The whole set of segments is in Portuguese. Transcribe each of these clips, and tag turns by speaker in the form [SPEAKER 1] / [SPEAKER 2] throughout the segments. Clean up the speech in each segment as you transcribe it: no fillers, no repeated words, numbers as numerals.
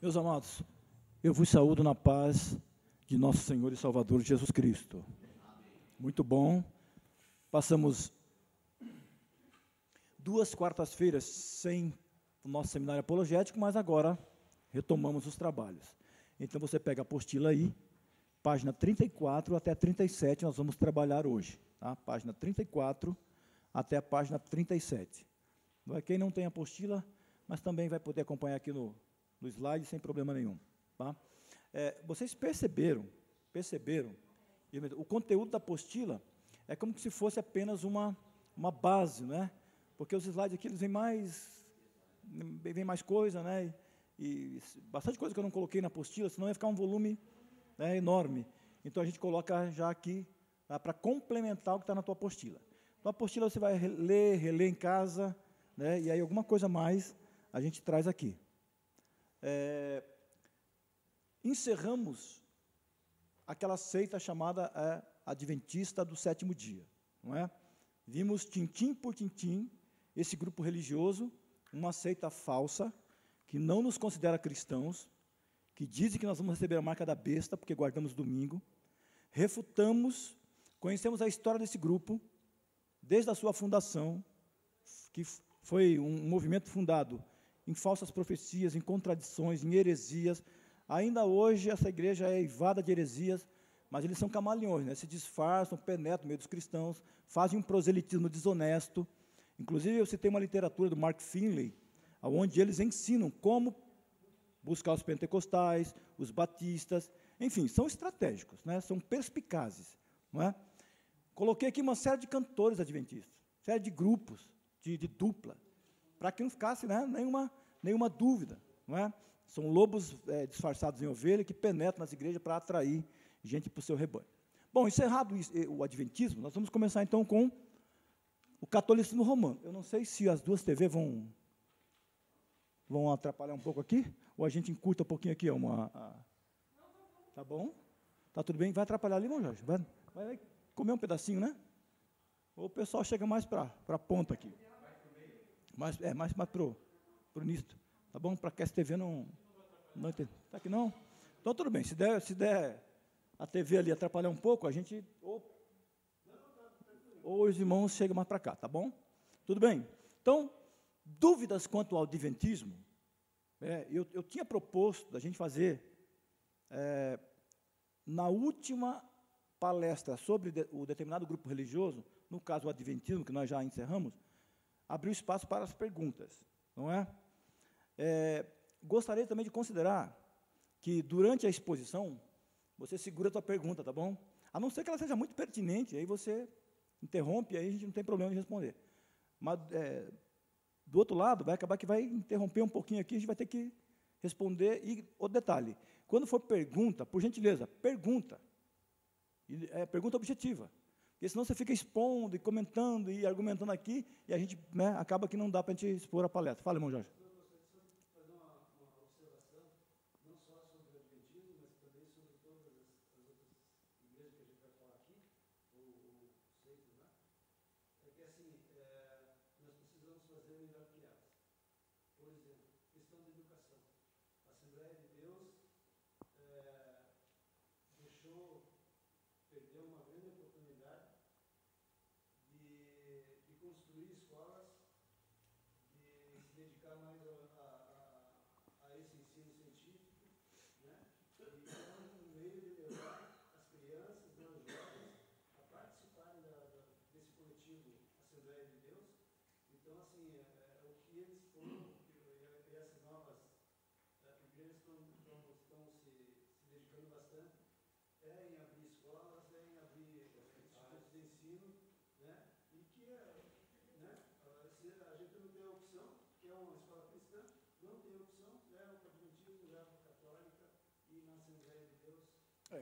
[SPEAKER 1] Meus amados, eu vos saúdo na paz de nosso Senhor e Salvador Jesus Cristo. Muito bom. Passamos 2 quartas-feiras sem o nosso seminário apologético, mas agora retomamos os trabalhos. Então você pega a apostila aí, página 34 até 37, nós vamos trabalhar hoje. Tá? Página 34 até a página 37. Quem não tem apostila, mas também vai poder acompanhar aqui no slide sem problema nenhum. Tá? Vocês perceberam, o conteúdo da apostila é como se fosse apenas uma base, né? Porque os slides aqui eles vêm mais coisa, né? E bastante coisa que eu não coloquei na apostila, senão ia ficar um volume, né, enorme. Então a gente coloca já aqui, tá, para complementar o que está na tua apostila. Então a apostila você vai reler em casa, né? E aí alguma coisa mais a gente traz aqui. Encerramos aquela seita chamada Adventista do Sétimo Dia, não é? Vimos tintim por tintim esse grupo religioso, uma seita falsa, que não nos considera cristãos, que dizem que nós vamos receber a marca da besta, porque guardamos domingo. Refutamos, conhecemos a história desse grupo, desde a sua fundação, que foi um movimento fundado em falsas profecias, em contradições, em heresias. Ainda hoje, essa igreja é eivada de heresias, mas eles são camaleões, né? Se disfarçam, penetram no meio dos cristãos, fazem um proselitismo desonesto. Inclusive, eu citei uma literatura do Mark Finley, onde eles ensinam como buscar os pentecostais, os batistas, enfim, são estratégicos, né? São perspicazes. Não é? Coloquei aqui uma série de cantores adventistas, série de grupos, de dupla, para que não ficasse, né, nenhuma dúvida. Não é? São lobos disfarçados em ovelha que penetram nas igrejas para atrair gente para o seu rebanho. Bom, encerrado o adventismo, nós vamos começar então com o catolicismo romano. Eu não sei se as duas TV vão atrapalhar um pouco aqui, ou a gente encurta um pouquinho aqui. Tá bom? Tá tudo bem? Vai atrapalhar ali, irmão Jorge? Vai comer um pedacinho, né? Ou o pessoal chega mais para a ponta aqui. Mais para o início. Tá bom? Para que a TV não entende. Tá aqui não? Então, tudo bem. Se der a TV ali atrapalhar um pouco, a gente... Ou os irmãos chegam mais para cá, tá bom? Tudo bem? Então, dúvidas quanto ao adventismo, eu tinha proposto da gente fazer, na última palestra sobre o determinado grupo religioso, no caso o adventismo, que nós já encerramos, abrir espaço para as perguntas, não é? Gostaria também de considerar que, durante a exposição, você segura a tua pergunta, tá bom? A não ser que ela seja muito pertinente, aí você interrompe, aí a gente não tem problema de responder. Mas, do outro lado, vai acabar que vai interromper um pouquinho aqui, a gente vai ter que responder. E o detalhe, quando for pergunta, por gentileza, pergunta. Pergunta objetiva. Porque senão você fica expondo e comentando e argumentando aqui, e a gente, né, acaba que não dá para a gente expor a palestra. Fala, irmão Jorge.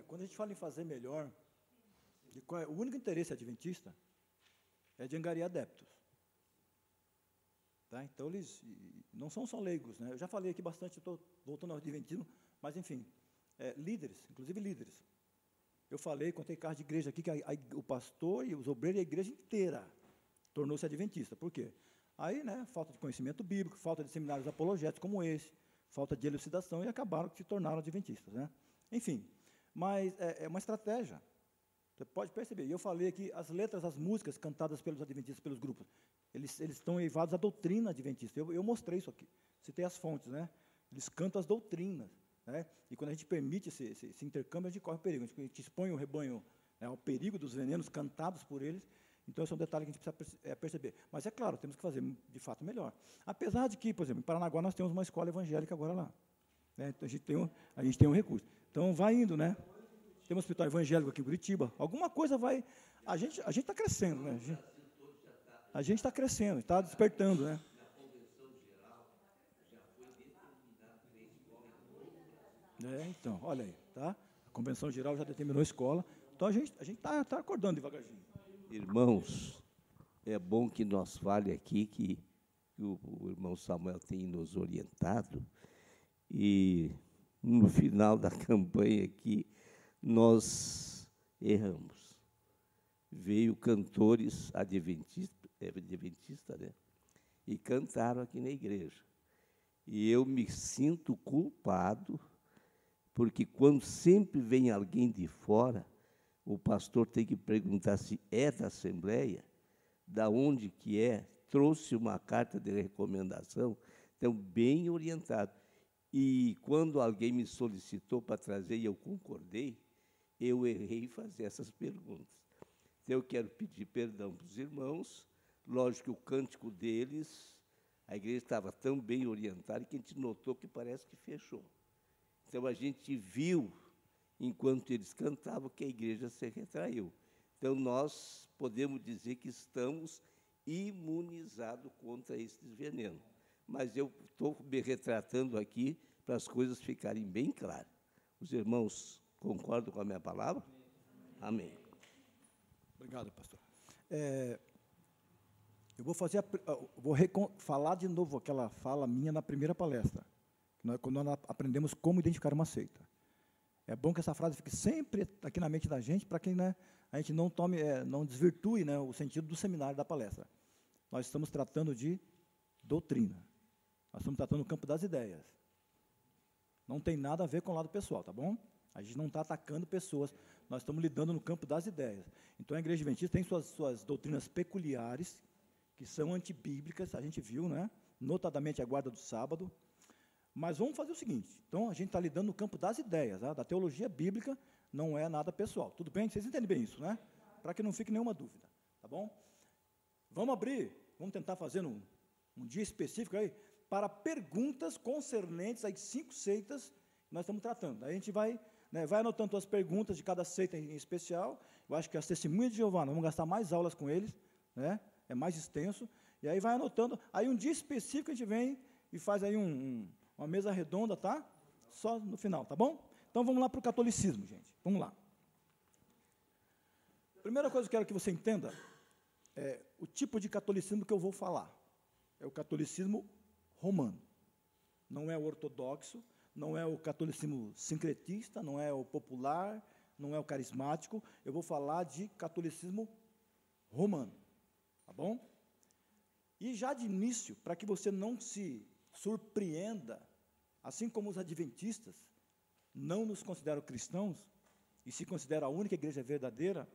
[SPEAKER 1] Quando a gente fala em fazer melhor, o único interesse adventista é de angariar adeptos. Tá? Então, eles não são só leigos, né? Eu já falei aqui bastante, estou voltando ao adventismo, mas, enfim, líderes, inclusive líderes. Eu falei, contei casos de igreja aqui, que o pastor e os obreiros e a igreja inteira tornou-se adventista. Por quê? Aí, né, falta de conhecimento bíblico, falta de seminários apologéticos como esse, falta de elucidação, e acabaram que se tornaram adventistas, né? Enfim, mas é uma estratégia. Você pode perceber. E eu falei aqui, as letras, as músicas cantadas pelos adventistas, pelos grupos, eles estão eivados à doutrina adventista. Eu mostrei isso aqui, citei as fontes, né? Eles cantam as doutrinas, né? E quando a gente permite esse intercâmbio, a gente corre o perigo, a gente expõe o rebanho, né, ao perigo dos venenos cantados por eles. Então, esse é um detalhe que a gente precisa perceber. Mas, é claro, temos que fazer, de fato, melhor. Apesar de que, por exemplo, em Paranaguá, nós temos uma escola evangélica agora lá, né? Então, a gente tem um recurso. Então, vai indo, né? Tem um hospital evangélico aqui em Curitiba. Alguma coisa vai... A gente está crescendo, né? A gente está crescendo, está despertando, né? Então, olha aí, tá? A Convenção Geral já determinou a escola. Então, a gente está acordando devagarzinho.
[SPEAKER 2] Irmãos, é bom que nós fale aqui que o irmão Samuel tem nos orientado, e no final da campanha aqui, nós erramos. Veio cantores adventistas, né? E cantaram aqui na igreja. E eu me sinto culpado, porque quando sempre vem alguém de fora, o pastor tem que perguntar se é da Assembleia, da onde que é, trouxe uma carta de recomendação, então, bem orientado. E quando alguém me solicitou para trazer e eu concordei, eu errei em fazer essas perguntas. Então, eu quero pedir perdão para os irmãos. Lógico que o cântico deles, a igreja estava tão bem orientada que a gente notou que parece que fechou. Então, a gente viu, enquanto eles cantavam, que a igreja se retraiu. Então, nós podemos dizer que estamos imunizados contra esses venenos. Mas eu estou me retratando aqui para as coisas ficarem bem claras. Os irmãos concordam com a minha palavra? Amém.
[SPEAKER 1] Obrigado, pastor. Eu vou falar de novo aquela fala minha na primeira palestra, quando nós aprendemos como identificar uma seita. É bom que essa frase fique sempre aqui na mente da gente, para que, né, a gente não desvirtue, né, o sentido do seminário, da palestra. Nós estamos tratando de doutrina. Nós estamos tratando do campo das ideias. Não tem nada a ver com o lado pessoal, tá bom? A gente não está atacando pessoas, nós estamos lidando no campo das ideias. Então, a Igreja Adventista tem suas doutrinas peculiares, que são antibíblicas, a gente viu, né? Notadamente a guarda do sábado. Mas vamos fazer o seguinte, então, a gente está lidando no campo das ideias, né? Da teologia bíblica, não é nada pessoal. Tudo bem? Vocês entendem bem isso, né? Para que não fique nenhuma dúvida, tá bom? Vamos tentar fazer um dia específico aí, para perguntas concernentes às 5 seitas que nós estamos tratando. Aí a gente vai anotando as perguntas de cada seita em especial. Eu acho que as Testemunhas de Jeová, nós vamos gastar mais aulas com eles, né? É mais extenso. E aí vai anotando. Aí um dia específico a gente vem e faz aí uma mesa redonda, tá? Só no final, tá bom? Então vamos lá para o catolicismo, gente. Vamos lá. Primeira coisa que eu quero que você entenda é o tipo de catolicismo que eu vou falar. É o catolicismo romano. Não é o ortodoxo, não é o catolicismo sincretista, não é o popular, não é o carismático. Eu vou falar de catolicismo romano, tá bom? E já de início, para que você não se surpreenda, assim como os adventistas não nos consideram cristãos e se considera a única igreja verdadeira,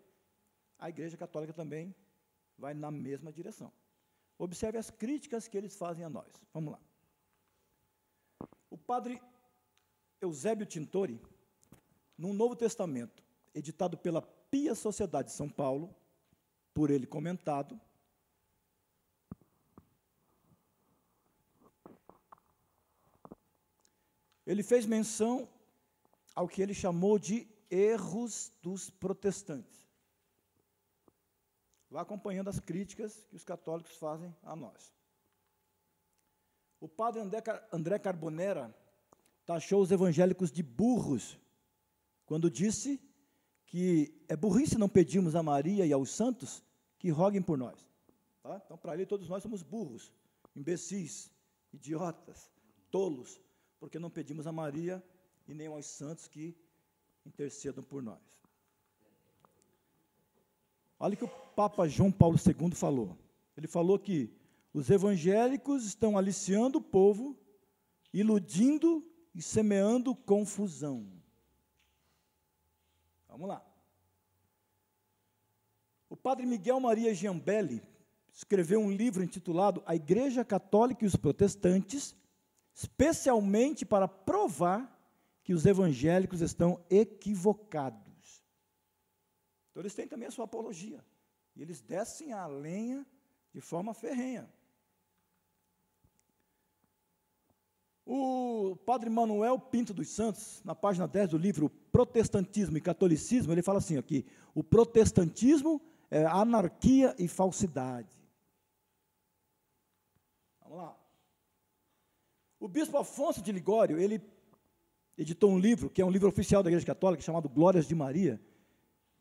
[SPEAKER 1] a Igreja Católica também vai na mesma direção. Observe as críticas que eles fazem a nós. Vamos lá. O padre Eusébio Tintori, num Novo Testamento, editado pela Pia Sociedade de São Paulo, por ele comentado, ele fez menção ao que ele chamou de erros dos protestantes. Vá acompanhando as críticas que os católicos fazem a nós. O padre André Carbonera taxou os evangélicos de burros, quando disse que é burrice não pedirmos a Maria e aos santos que roguem por nós. Tá? Então, para ele, todos nós somos burros, imbecis, idiotas, tolos, porque não pedimos a Maria e nem aos santos que intercedam por nós. Olha o que o Papa João Paulo II falou. Ele falou que os evangélicos estão aliciando o povo iludindo e semeando confusão. Vamos lá. O padre Miguel Maria Giambelli escreveu um livro intitulado A Igreja Católica e os Protestantes, especialmente para provar que os evangélicos estão equivocados. Então, eles têm também a sua apologia. E eles descem a lenha de forma ferrenha. O padre Manuel Pinto dos Santos, na página 10 do livro Protestantismo e Catolicismo, ele fala assim aqui: o protestantismo é anarquia e falsidade. Vamos lá. O bispo Afonso de Ligório, ele editou um livro, que é um livro oficial da Igreja Católica, chamado Glórias de Maria,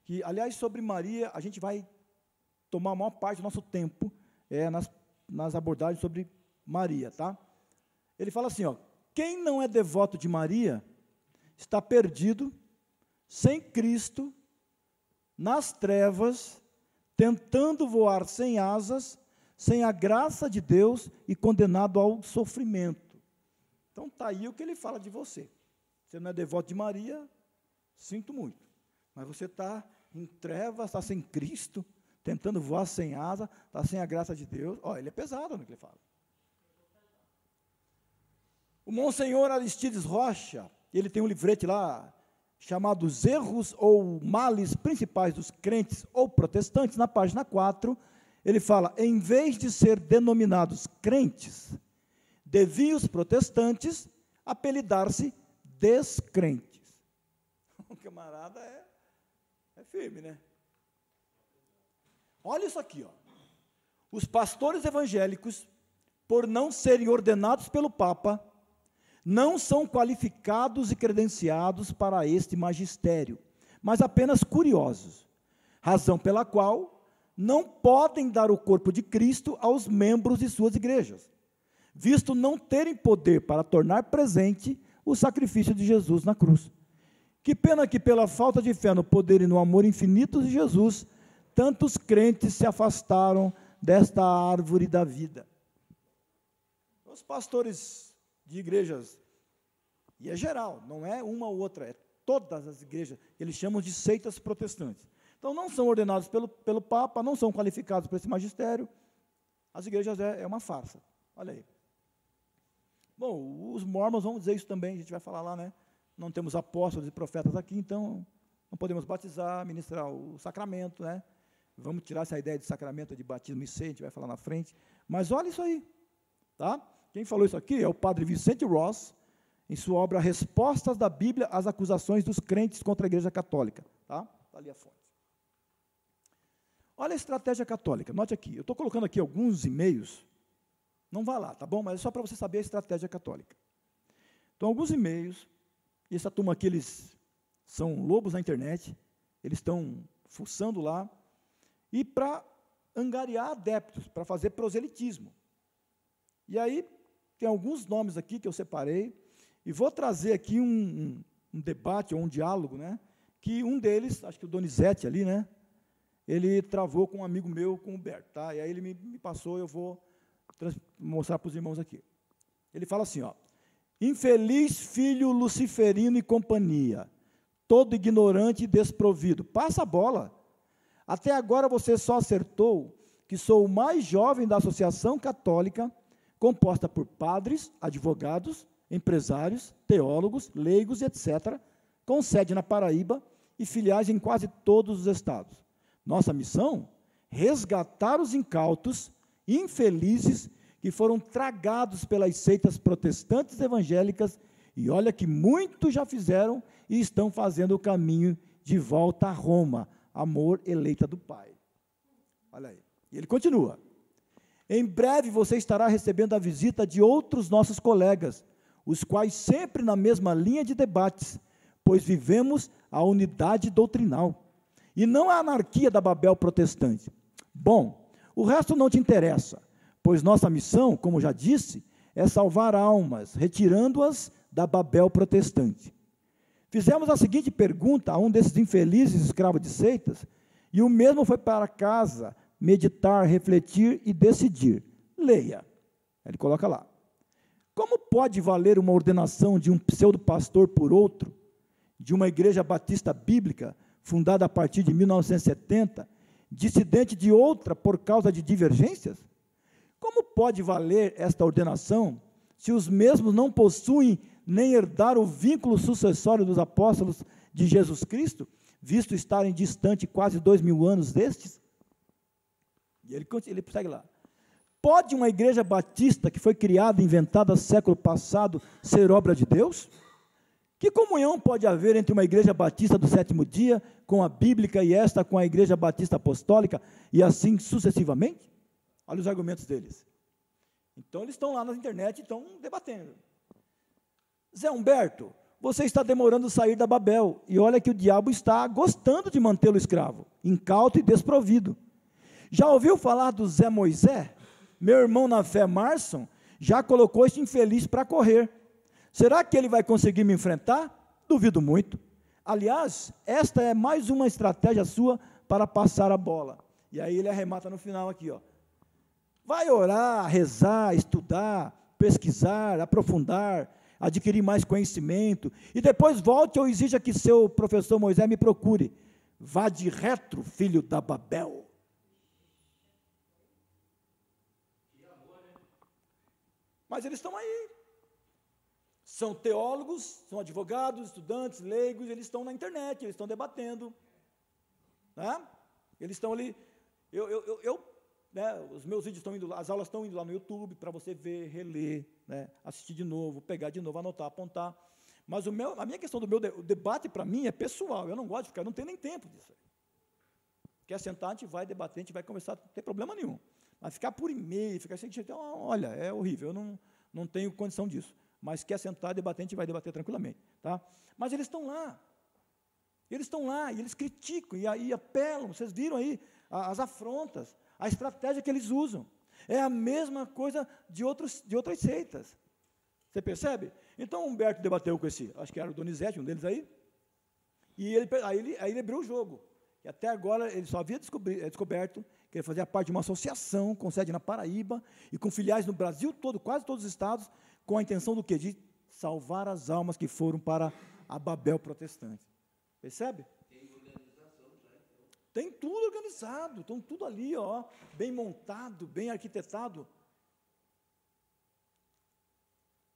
[SPEAKER 1] que, aliás, sobre Maria, a gente vai tomar a maior parte do nosso tempo nas abordagens sobre Maria, tá? Ele fala assim, ó: quem não é devoto de Maria está perdido, sem Cristo, nas trevas, tentando voar sem asas, sem a graça de Deus e condenado ao sofrimento. Então, está aí o que ele fala de você. Você não é devoto de Maria, sinto muito, mas você está em trevas, está sem Cristo, tentando voar sem asa, está sem a graça de Deus. Ó, ele é pesado no que ele fala. O Monsenhor Aristides Rocha, ele tem um livrete lá, chamado Os Erros ou Males Principais dos Crentes ou Protestantes, na página 4, ele fala: em vez de ser denominados crentes, deviam os protestantes apelidar-se descrentes. O camarada é firme, né? Olha isso aqui, ó. Os pastores evangélicos, por não serem ordenados pelo Papa, não são qualificados e credenciados para este magistério, mas apenas curiosos, razão pela qual não podem dar o corpo de Cristo aos membros de suas igrejas, visto não terem poder para tornar presente o sacrifício de Jesus na cruz. Que pena que, pela falta de fé no poder e no amor infinito de Jesus, tantos crentes se afastaram desta árvore da vida. Os pastores de igrejas, e é geral, não é uma ou outra, é todas as igrejas, eles chamam de seitas protestantes. Então, não são ordenados pelo Papa, não são qualificados para esse magistério, as igrejas é uma farsa, olha aí. Bom, os mormons vão dizer isso também, a gente vai falar lá, né? Não temos apóstolos e profetas aqui, então não podemos batizar, ministrar o sacramento, né? Vamos tirar essa ideia de sacramento de batismo e ceia, a gente vai falar na frente, mas olha isso aí, tá? Quem falou isso aqui é o padre Vicente Ross, em sua obra Respostas da Bíblia às Acusações dos Crentes contra a Igreja Católica, tá? Está ali a fonte. Olha a estratégia católica, note aqui, eu estou colocando aqui alguns e-mails, não vá lá, tá bom? Mas é só para você saber a estratégia católica. Então, alguns e-mails, e essa turma aqui, eles são lobos na internet, eles estão fuçando lá, e para angariar adeptos, para fazer proselitismo. E aí, tem alguns nomes aqui que eu separei, e vou trazer aqui um debate, ou um diálogo, né, que um deles, acho que o Donizete ali, né, ele travou com um amigo meu, com o Humberto, tá? E aí ele me passou, eu vou mostrar para os irmãos aqui. Ele fala assim, ó: infeliz filho luciferino e companhia, todo ignorante e desprovido, passa a bola. Até agora você só acertou que sou o mais jovem da Associação Católica, composta por padres, advogados, empresários, teólogos, leigos, etc., com sede na Paraíba e filiais em quase todos os estados. Nossa missão? Resgatar os incautos, infelizes, que foram tragados pelas seitas protestantes evangélicas, e olha que muitos já fizeram e estão fazendo o caminho de volta a Roma, amor eleita do Pai. Olha aí. E ele continua: em breve você estará recebendo a visita de outros nossos colegas, os quais sempre na mesma linha de debates, pois vivemos a unidade doutrinal, e não a anarquia da Babel protestante. Bom, o resto não te interessa, pois nossa missão, como já disse, é salvar almas, retirando-as da Babel protestante. Fizemos a seguinte pergunta a um desses infelizes escravos de seitas, e o mesmo foi para casa meditar, refletir e decidir. Leia. Ele coloca lá: Como pode valer uma ordenação de um pseudo-pastor por outro, de uma igreja batista bíblica, fundada a partir de 1970, dissidente de outra por causa de divergências? Como pode valer esta ordenação, se os mesmos não possuem nem herdaram o vínculo sucessório dos apóstolos de Jesus Cristo, visto estarem distante quase 2000 anos destes? E ele segue lá. Pode uma igreja batista que foi criada e inventada no século passado ser obra de Deus? Que comunhão pode haver entre uma igreja batista do sétimo dia com a bíblica e esta com a igreja batista apostólica e assim sucessivamente? Olha os argumentos deles. Então eles estão lá na internet e estão debatendo. Zé Humberto, você está demorando a sair da Babel, e olha que o diabo está gostando de mantê-lo escravo, incauto e desprovido. Já ouviu falar do Zé Moisés? Meu irmão na fé, Marson, já colocou este infeliz para correr. Será que ele vai conseguir me enfrentar? Duvido muito. Aliás, esta é mais uma estratégia sua para passar a bola. E aí ele arremata no final aqui, ó. Vai orar, rezar, estudar, pesquisar, aprofundar, adquirir mais conhecimento, e depois volte ou exija que seu professor Moisés me procure. Vá de retro, filho da Babel. Mas eles estão aí. São teólogos, são advogados, estudantes, leigos, eles estão na internet, eles estão debatendo. Né? Eles estão ali. Né, os meus vídeos estão indo lá, as aulas estão indo lá no YouTube para você ver, reler, né, assistir de novo, pegar de novo, anotar, apontar. Mas a minha questão do meu debate, para mim, é pessoal. Eu não gosto de ficar, eu não tenho nem tempo disso. Quer sentar, a gente vai debater, a gente vai conversar, não tem problema nenhum. Mas ficar por e-mail, ficar assim, olha, é horrível, eu não tenho condição disso. Mas quer sentar, debater, a gente vai debater tranquilamente. Tá? Mas eles estão lá. Eles estão lá, e eles criticam, e apelam, vocês viram aí as afrontas, a estratégia que eles usam. É a mesma coisa de outras seitas. Você percebe? Então, Humberto debateu com esse, acho que era o Donizete, um deles aí, e aí ele abriu o jogo. E até agora ele só havia descoberto que ele fazia parte de uma associação com sede na Paraíba e com filiais no Brasil todo, quase todos os estados, com a intenção do quê? De salvar as almas que foram para a Babel protestante. Percebe? Tem tudo organizado, estão tudo ali, ó, bem montado, bem arquitetado.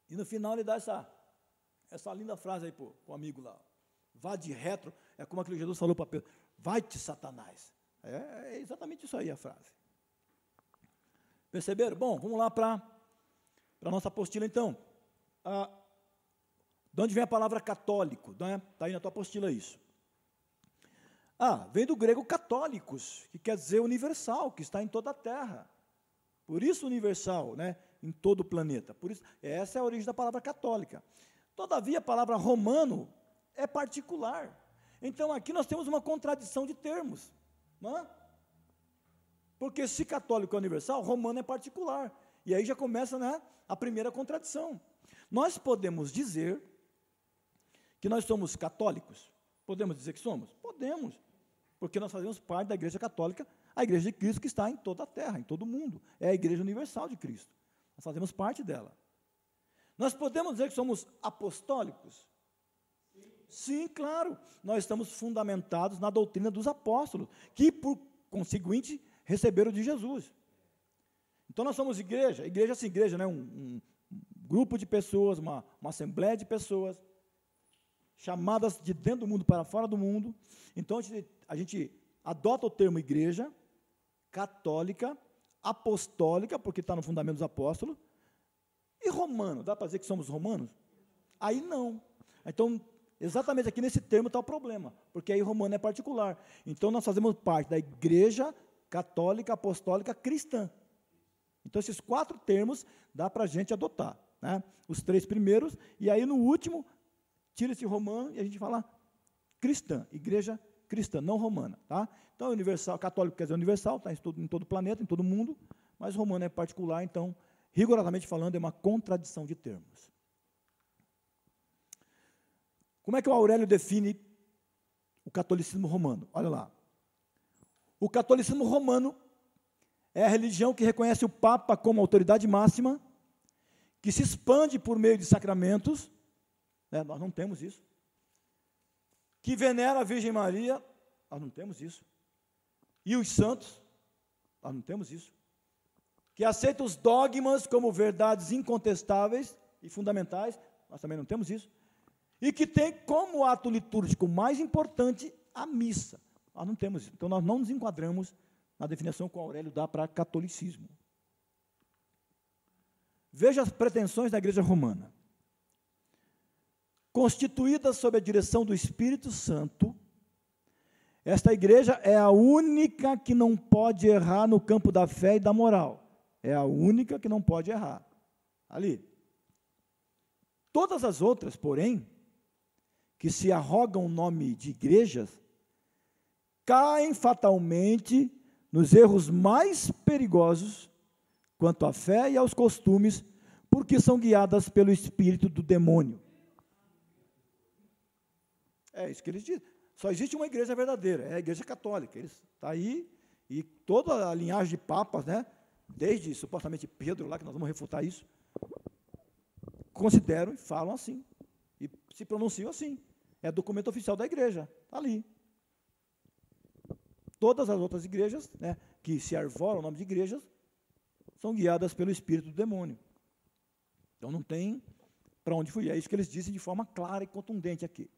[SPEAKER 1] E no final ele dá essa linda frase aí para o amigo lá. Vá de retro, é como aquele Jesus falou para Pedro, vai-te, Satanás. É exatamente isso aí a frase. Perceberam? Bom, vamos lá para a nossa apostila então. De onde vem a palavra católico? Né? Está aí na tua apostila isso. Vem do grego católicos, que quer dizer universal, que está em toda a terra. Por isso universal, né? Em todo o planeta. Por isso, essa é a origem da palavra católica. Todavia, a palavra romano é particular. Então, aqui nós temos uma contradição de termos. Não é? Porque se católico é universal, romano é particular. E aí já começa, né, a primeira contradição. Nós podemos dizer que nós somos católicos? Podemos dizer que somos? Podemos. Porque nós fazemos parte da Igreja Católica, a Igreja de Cristo que está em toda a terra, em todo o mundo. É a Igreja Universal de Cristo. Nós fazemos parte dela. Nós podemos dizer que somos apostólicos? Sim, claro. Nós estamos fundamentados na doutrina dos apóstolos, que, por conseguinte, receberam de Jesus. Então, nós somos igreja, né, um grupo de pessoas, uma assembleia de pessoas, chamadas de dentro do mundo para fora do mundo. Então, a gente adota o termo igreja, católica, apostólica, porque está no fundamento dos apóstolos, e romano. Dá para dizer que somos romanos? Aí não. Então, exatamente aqui nesse termo está o problema, porque aí romano é particular. Então, nós fazemos parte da igreja católica, apostólica, cristã. Então, esses 4 termos dá para a gente adotar. Né? Os 3 primeiros, e aí no último, tira esse romano e a gente fala cristã, igreja cristã, não romana. Tá? Então, universal, católico quer dizer universal, está em todo o planeta, em todo o mundo, mas romano é particular, então, rigorosamente falando, é uma contradição de termos. Como é que o Aurélio define o catolicismo romano? Olha lá. O catolicismo romano é a religião que reconhece o Papa como autoridade máxima, que se expande por meio de sacramentos, né, nós não temos isso. Que venera a Virgem Maria, nós não temos isso. E os santos, nós não temos isso. Que aceita os dogmas como verdades incontestáveis e fundamentais, nós também não temos isso. E que tem como ato litúrgico mais importante a missa, nós não temos isso. Então, nós não nos enquadramos na definição que o Aurélio dá para catolicismo. Veja as pretensões da Igreja Romana. Constituída sob a direção do Espírito Santo, esta igreja é a única que não pode errar no campo da fé e da moral. É a única que não pode errar. Ali. Todas as outras, porém, que se arrogam o nome de igrejas, caem fatalmente nos erros mais perigosos quanto à fé e aos costumes, porque são guiadas pelo espírito do demônio. É isso que eles dizem. Só existe uma igreja verdadeira, é a igreja católica. Está aí, e toda a linhagem de papas, né, desde supostamente Pedro, lá que nós vamos refutar isso, consideram e falam assim, e se pronunciam assim. É documento oficial da igreja, está ali. Todas as outras igrejas, né, que se arvoram o nome de igrejas, são guiadas pelo espírito do demônio. Então não tem para onde fugir. É isso que eles dizem de forma clara e contundente aqui.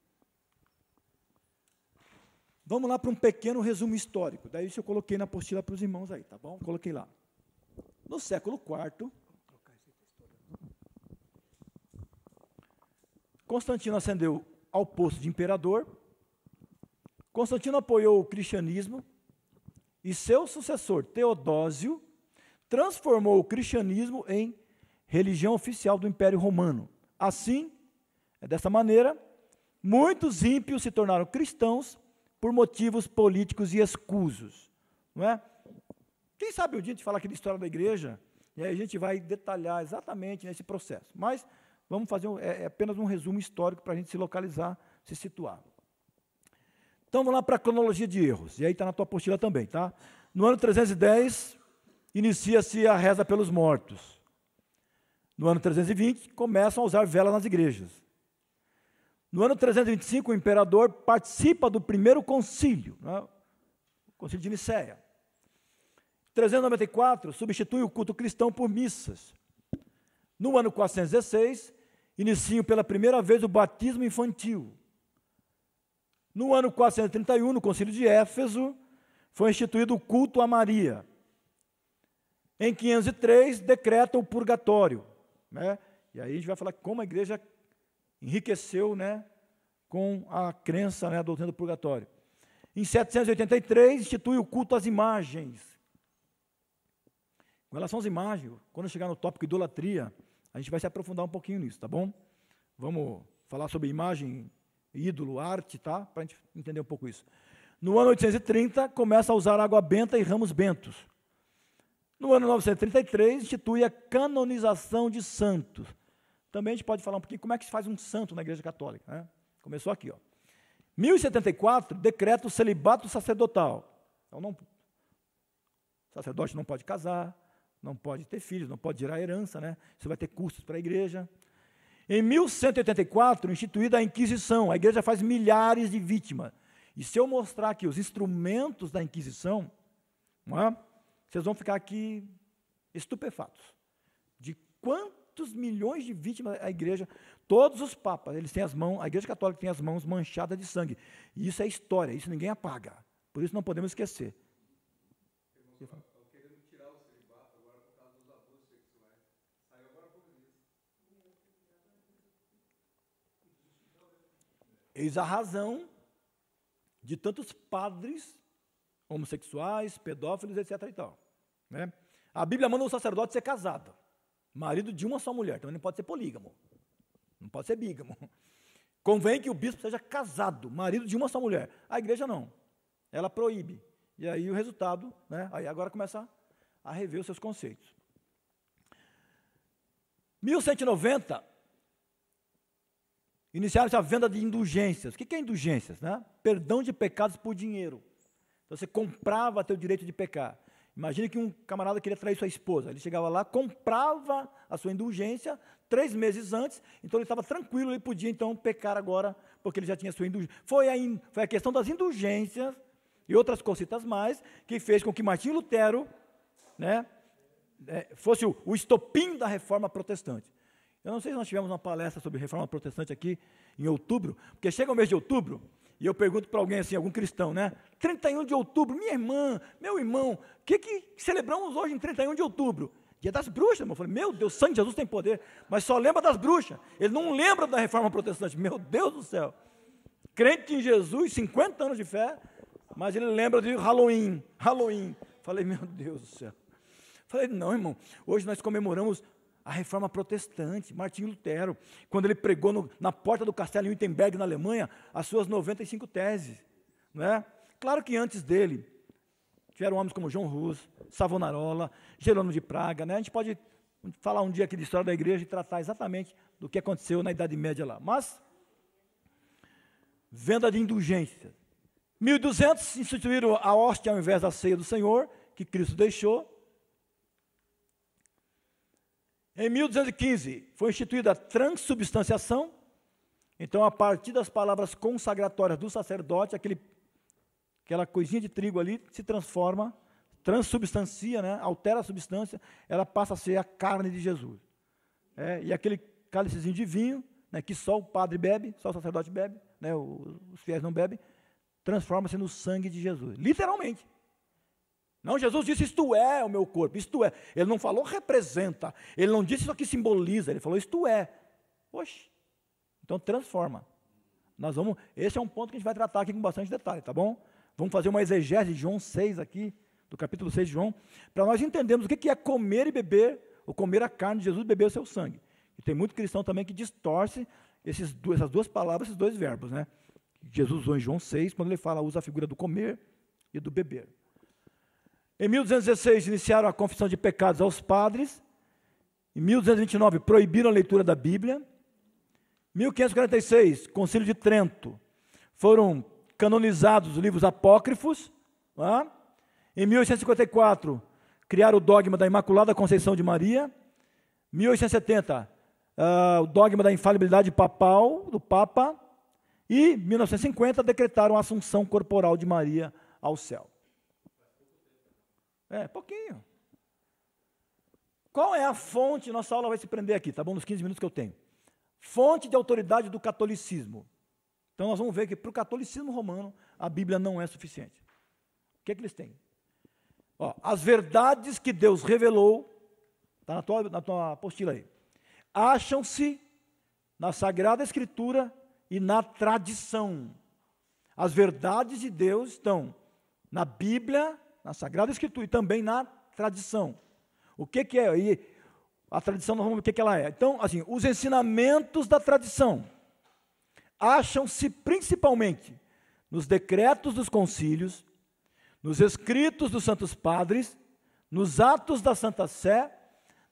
[SPEAKER 1] Vamos lá para um pequeno resumo histórico. Daí isso eu coloquei na apostila para os irmãos aí, tá bom? Coloquei lá. No século IV, Constantino ascendeu ao posto de imperador. Constantino apoiou o cristianismo e seu sucessor, Teodósio, transformou o cristianismo em religião oficial do Império Romano. Assim, dessa maneira, muitos ímpios se tornaram cristãos por motivos políticos e escusos, não é? Quem sabe o dia de falar aqui da história da igreja, e aí a gente vai detalhar exatamente nesse processo. Mas vamos fazer apenas um resumo histórico para a gente se localizar, se situar. Então vamos lá para a cronologia de erros, e aí está na tua apostila também, tá? No ano 310, inicia-se a reza pelos mortos. No ano 320, começam a usar vela nas igrejas. No ano 325, o imperador participa do primeiro concílio, né? O concílio de Nicéia. 394, substitui o culto cristão por missas. No ano 416, iniciam pela primeira vez o batismo infantil. No ano 431, no concílio de Éfeso, foi instituído o culto a Maria. Em 503, decreta o purgatório, né? E aí a gente vai falar como a igreja enriqueceu, né, com a crença, né, a doutrina do purgatório. Em 783, institui o culto às imagens. Com relação às imagens, quando chegar no tópico idolatria, a gente vai se aprofundar um pouquinho nisso, tá bom? Vamos falar sobre imagem, ídolo, arte, tá? Para a gente entender um pouco isso. No ano 830, começa a usar água benta e ramos bentos. No ano 933, institui a canonização de santos. Também a gente pode falar um pouquinho como é que se faz um santo na Igreja Católica, né? Começou aqui, ó. 1074, decreta o celibato sacerdotal. Então, o sacerdote não pode casar, não pode ter filhos, não pode gerar herança, né? Isso vai ter custos para a igreja. Em 1184, instituída a Inquisição. A igreja faz milhares de vítimas. E se eu mostrar aqui os instrumentos da Inquisição, não é? Vocês vão ficar aqui estupefatos de quantos milhões de vítimas a igreja, todos os papas, eles têm as mãos, a Igreja Católica tem as mãos manchadas de sangue. E isso é história, isso ninguém apaga. Por isso não podemos esquecer.
[SPEAKER 3] Estão querendo tirar o celibato agora por causa dos abusos sexuais. Saiu agora por isso.
[SPEAKER 1] Eis a razão de tantos padres homossexuais, pedófilos, etc. e tal, né? A Bíblia manda o sacerdote ser casado, marido de uma só mulher, também não pode ser polígamo, não pode ser bígamo. Convém que o bispo seja casado, marido de uma só mulher. A igreja não, ela proíbe. E aí o resultado, né? Aí agora começa a rever os seus conceitos. 1190, iniciaram-se a venda de indulgências. O que é indulgências, né? Perdão de pecados por dinheiro. Então, você comprava teu direito de pecar. Imagine que um camarada queria trair sua esposa. Ele chegava lá, comprava a sua indulgência 3 meses antes, então ele estava tranquilo, ele podia então pecar agora, porque ele já tinha sua indulgência. Foi a questão das indulgências e outras cositas mais, que fez com que Martinho Lutero, né, fosse o estopim da reforma protestante. Eu não sei se nós tivemos uma palestra sobre reforma protestante aqui em outubro, porque chega o mês de outubro, e eu pergunto para alguém assim, algum cristão, né? 31 de outubro, minha irmã, meu irmão, o que celebramos hoje em 31 de outubro? Dia das bruxas, irmão. Eu falei, meu Deus, o sangue de Jesus tem poder, mas só lembra das bruxas. Ele não lembra da reforma protestante. Meu Deus do céu. Crente em Jesus, 50 anos de fé, mas ele lembra de Halloween. Falei, meu Deus do céu. Falei, não, irmão, hoje nós comemoramos a reforma protestante, Martinho Lutero, quando ele pregou na porta do castelo em Wittenberg, na Alemanha, as suas 95 teses. Né? Claro que antes dele, tiveram homens como João Hus, Savonarola, Jerônimo de Praga, né? A gente pode falar um dia aqui de história da igreja e tratar exatamente do que aconteceu na Idade Média lá. Mas, venda de indulgência. 1200 instituíram a hóstia ao invés da ceia do Senhor, que Cristo deixou. Em 1215, foi instituída a transubstanciação. Então, a partir das palavras consagratórias do sacerdote, aquela coisinha de trigo ali se transforma, transubstancia, né? Altera a substância, ela passa a ser a carne de Jesus. E aquele cálicezinho de vinho, né, que só o padre bebe, só o sacerdote bebe, né, os fiéis não bebem, transforma-se no sangue de Jesus, literalmente. Não, Jesus disse, isto é o meu corpo, isto é. Ele não falou representa, ele não disse isso aqui simboliza, ele falou isto é. Oxe, então transforma. Esse é um ponto que a gente vai tratar aqui com bastante detalhe, tá bom? Vamos fazer uma exegese de João 6 aqui, do capítulo 6 de João, para nós entendermos o que é comer e beber, ou comer a carne de Jesus e beber o seu sangue. E tem muito cristão também que distorce essas duas palavras, esses dois verbos, né? Jesus usou em João 6, quando ele usa a figura do comer e do beber. Em 1216, iniciaram a confissão de pecados aos padres. Em 1229, proibiram a leitura da Bíblia. Em 1546, Concílio de Trento, foram canonizados os livros apócrifos. Tá? Em 1854, criaram o dogma da Imaculada Conceição de Maria. Em 1870, o dogma da infalibilidade papal, do Papa. E, em 1950, decretaram a assunção corporal de Maria ao céu. Pouquinho. Qual é a fonte? Nossa aula vai se prender aqui, tá bom? Nos 15 minutos que eu tenho. Fonte de autoridade do catolicismo. Então, nós vamos ver que para o catolicismo romano, a Bíblia não é suficiente. O que é que eles têm? As verdades que Deus revelou, está na tua apostila aí, acham-se na Sagrada Escritura e na tradição. As verdades de Deus estão na Bíblia, na Sagrada Escritura e também na tradição. O que é? E a tradição, nós vamos ver o que ela é. Então, assim, os ensinamentos da tradição acham-se principalmente nos decretos dos concílios, nos escritos dos santos padres, nos atos da Santa Sé,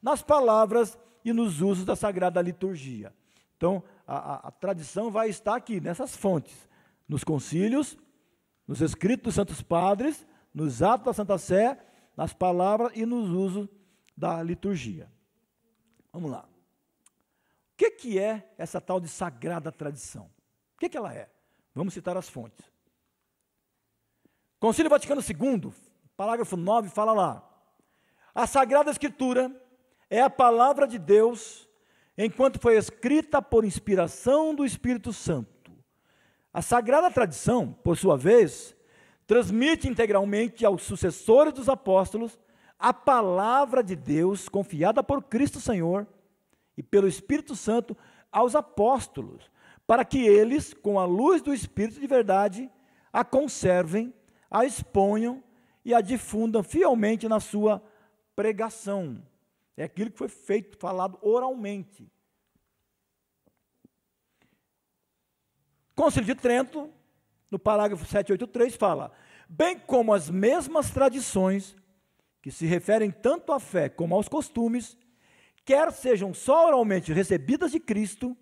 [SPEAKER 1] nas palavras e nos usos da Sagrada Liturgia. Então, a tradição vai estar aqui, nessas fontes, nos concílios, nos escritos dos santos padres, nos atos da Santa Sé, nas palavras e nos usos da liturgia. Vamos lá. O que é essa tal de sagrada tradição? O que ela é? Vamos citar as fontes. Concílio Vaticano II, parágrafo 9, fala lá: a Sagrada Escritura é a palavra de Deus, enquanto foi escrita por inspiração do Espírito Santo. A Sagrada Tradição, por sua vez, transmite integralmente aos sucessores dos apóstolos a palavra de Deus confiada por Cristo Senhor e pelo Espírito Santo aos apóstolos, para que eles, com a luz do Espírito de verdade, a conservem, a exponham e a difundam fielmente na sua pregação. É aquilo que foi feito, falado oralmente. Concílio de Trento, no parágrafo 783, fala: bem como as mesmas tradições que se referem tanto à fé como aos costumes, quer sejam só oralmente recebidas de Cristo,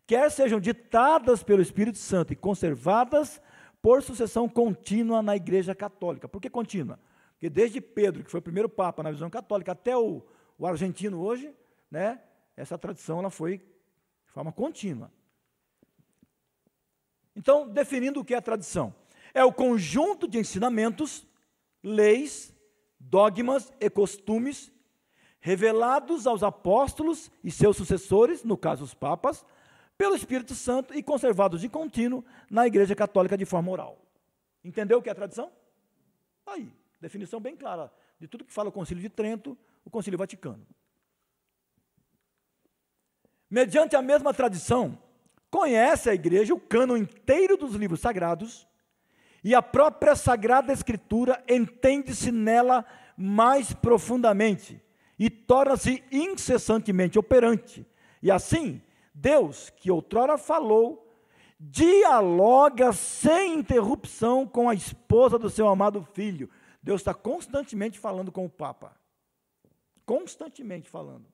[SPEAKER 1] quer sejam ditadas pelo Espírito Santo e conservadas por sucessão contínua na Igreja Católica. Por que contínua? Porque desde Pedro, que foi o primeiro Papa na visão católica, até o argentino hoje, né, essa tradição ela foi de forma contínua. Então, definindo o que é a tradição, é o conjunto de ensinamentos, leis, dogmas e costumes revelados aos apóstolos e seus sucessores, no caso os papas, pelo Espírito Santo e conservados de contínuo na Igreja Católica de forma oral. Entendeu o que é a tradição? Aí, definição bem clara de tudo que fala o Concílio de Trento, o Concílio Vaticano. Mediante a mesma tradição, conhece a Igreja o cânon inteiro dos livros sagrados e a própria Sagrada Escritura entende-se nela mais profundamente e torna-se incessantemente operante. E assim, Deus, que outrora falou, dialoga sem interrupção com a esposa do seu amado Filho. Deus está constantemente falando com o Papa. Constantemente falando.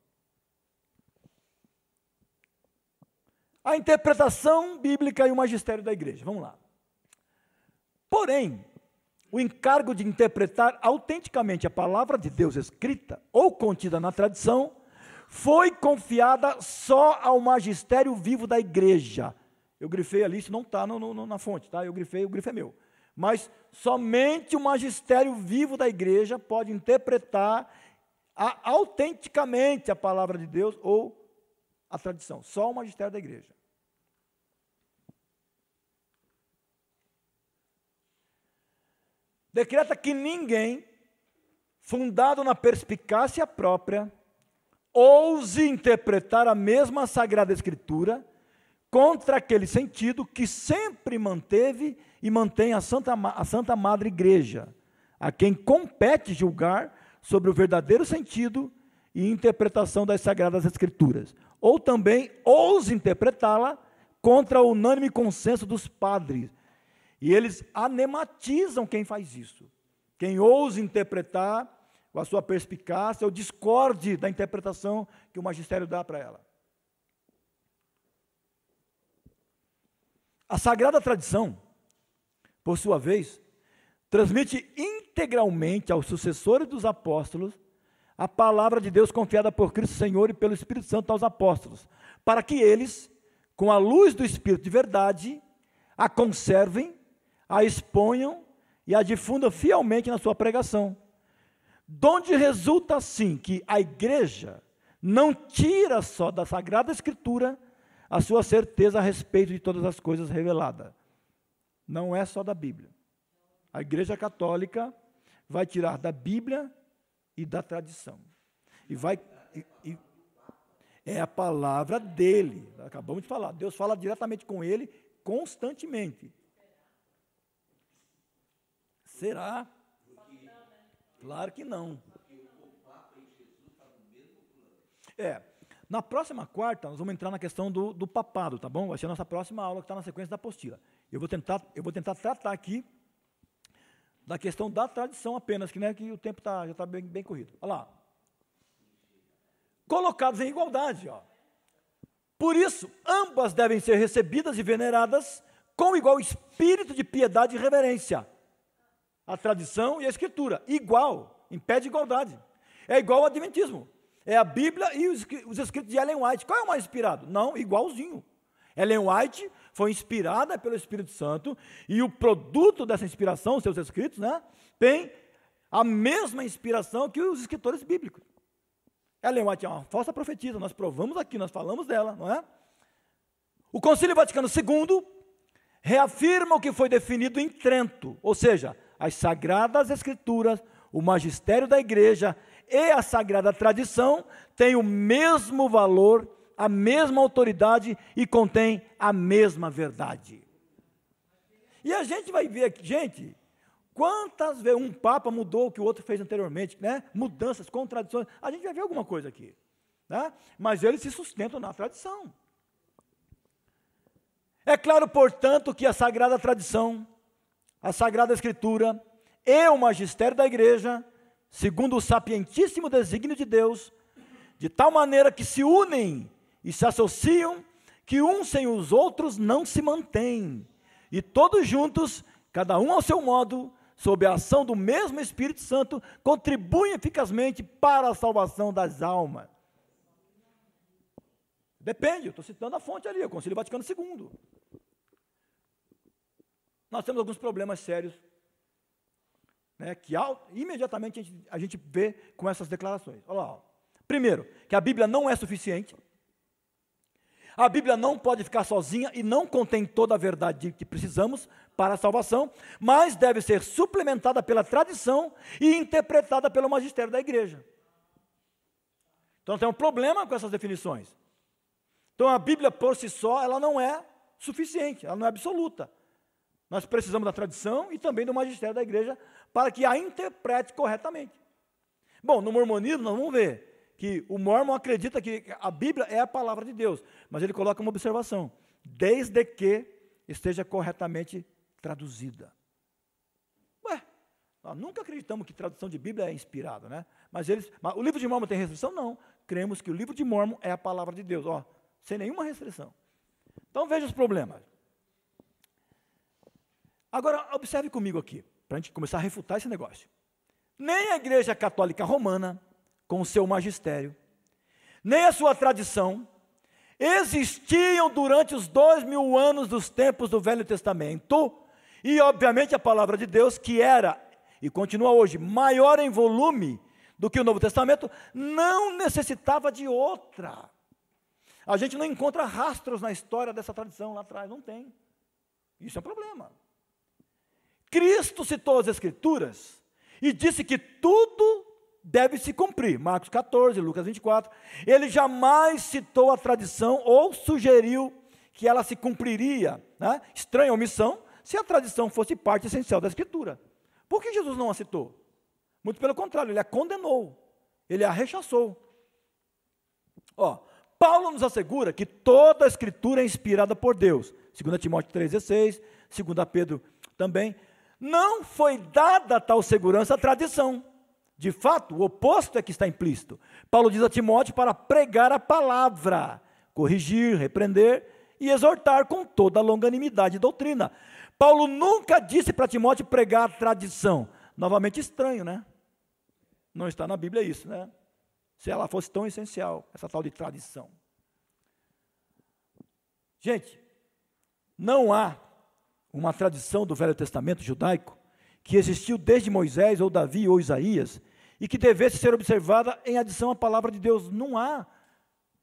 [SPEAKER 1] A interpretação bíblica e o magistério da Igreja. Vamos lá. Porém, o encargo de interpretar autenticamente a palavra de Deus escrita ou contida na tradição foi confiada só ao magistério vivo da Igreja. Eu grifei ali, isso não está na fonte, tá? Eu grifei, o grifo é meu. Mas somente o magistério vivo da Igreja pode interpretar autenticamente a palavra de Deus ou a tradição. Só o magistério da Igreja. Decreta que ninguém, fundado na perspicácia própria, ouse interpretar a mesma Sagrada Escritura contra aquele sentido que sempre manteve e mantém a Santa Madre Igreja, a quem compete julgar sobre o verdadeiro sentido e interpretação das Sagradas Escrituras, ou também ouse interpretá-la contra o unânime consenso dos padres. E eles anematizam quem faz isso. Quem ousa interpretar com a sua perspicácia ou discorde da interpretação que o magistério dá para ela. A Sagrada Tradição, por sua vez, transmite integralmente aos sucessores dos apóstolos a palavra de Deus confiada por Cristo Senhor e pelo Espírito Santo aos apóstolos, para que eles, com a luz do Espírito de verdade, a conservem, a exponham e a difundam fielmente na sua pregação. Donde resulta, assim, que a Igreja não tira só da Sagrada Escritura a sua certeza a respeito de todas as coisas reveladas. Não é só da Bíblia. A Igreja Católica vai tirar da Bíblia e da tradição. É a palavra dele. Acabamos de falar. Deus fala diretamente com ele constantemente. Será? Claro que não. Na próxima quarta, nós vamos entrar na questão do papado, tá bom? Vai ser a nossa próxima aula, que está na sequência da apostila. Eu vou tentar tratar aqui da questão da tradição apenas, que o tempo já está bem corrido. Olha lá. Colocados em igualdade, ó. Por isso, ambas devem ser recebidas e veneradas com igual espírito de piedade e reverência. A tradição e a Escritura, igual, em pé de igualdade. É igual ao Adventismo. É a Bíblia e os escritos de Ellen White. Qual é o mais inspirado? Não, igualzinho. Ellen White foi inspirada pelo Espírito Santo e o produto dessa inspiração, seus escritos, tem a mesma inspiração que os escritores bíblicos. Ellen White é uma falsa profetisa, nós provamos aqui, nós falamos dela, não é? O Concílio Vaticano II reafirma o que foi definido em Trento, ou seja, as Sagradas Escrituras, o magistério da Igreja e a Sagrada Tradição têm o mesmo valor, a mesma autoridade e contêm a mesma verdade. E a gente vai ver aqui, gente, quantas vezes um Papa mudou o que o outro fez anteriormente, mudanças, contradições, a gente vai ver alguma coisa aqui, mas eles se sustentam na tradição. É claro, portanto, que a Sagrada Tradição, a Sagrada Escritura e o magistério da Igreja, segundo o sapientíssimo desígnio de Deus, de tal maneira que se unem e se associam, que uns sem os outros não se mantêm, e todos juntos, cada um ao seu modo, sob a ação do mesmo Espírito Santo, contribuem eficazmente para a salvação das almas. Depende, eu estou citando a fonte ali, o Concílio Vaticano II. Nós temos alguns problemas sérios, né, que imediatamente a gente vê com essas declarações. Olha lá, ó. Primeiro, que a Bíblia não é suficiente. A Bíblia não pode ficar sozinha e não contém toda a verdade que precisamos para a salvação, mas deve ser suplementada pela tradição e interpretada pelo magistério da igreja. Então tem um problema com essas definições. Então a Bíblia por si só, ela não é suficiente, ela não é absoluta. Nós precisamos da tradição e também do magistério da igreja para que a interprete corretamente. Bom, no mormonismo nós vamos ver que o mórmon acredita que a Bíblia é a palavra de Deus, mas ele coloca uma observação, desde que esteja corretamente traduzida. Ué, nós nunca acreditamos que tradução de Bíblia é inspirada, né? Mas o livro de Mórmon tem restrição? Não. Cremos que o livro de Mórmon é a palavra de Deus, ó, sem nenhuma restrição. Então veja os problemas. Agora, observe comigo aqui, para a gente começar a refutar esse negócio. Nem a Igreja Católica Romana, com o seu magistério, nem a sua tradição, existiam durante os 2000 anos dos tempos do Velho Testamento, e obviamente a palavra de Deus, que era, e continua hoje, maior em volume do que o Novo Testamento, não necessitava de outra. A gente não encontra rastros na história dessa tradição lá atrás, não tem. Isso é um problema. Cristo citou as Escrituras e disse que tudo deve se cumprir. Marcos 14, Lucas 24. Ele jamais citou a tradição ou sugeriu que ela se cumpriria, né? Estranha omissão, se a tradição fosse parte essencial da Escritura. Por que Jesus não a citou? Muito pelo contrário, ele a condenou, ele a rechaçou. Ó, Paulo nos assegura que toda a Escritura é inspirada por Deus. 2 Timóteo 3,16, 2 Pedro também. Não foi dada tal segurança à tradição. De fato, o oposto é que está implícito. Paulo diz a Timóteo para pregar a palavra, corrigir, repreender e exortar com toda a longanimidade e doutrina. Paulo nunca disse para Timóteo pregar a tradição. Novamente estranho, né? Não está na Bíblia isso, né? Se ela fosse tão essencial, essa tal de tradição. Gente, não há uma tradição do Velho Testamento judaico que existiu desde Moisés, ou Davi, ou Isaías, e que devesse ser observada em adição à palavra de Deus. Não há,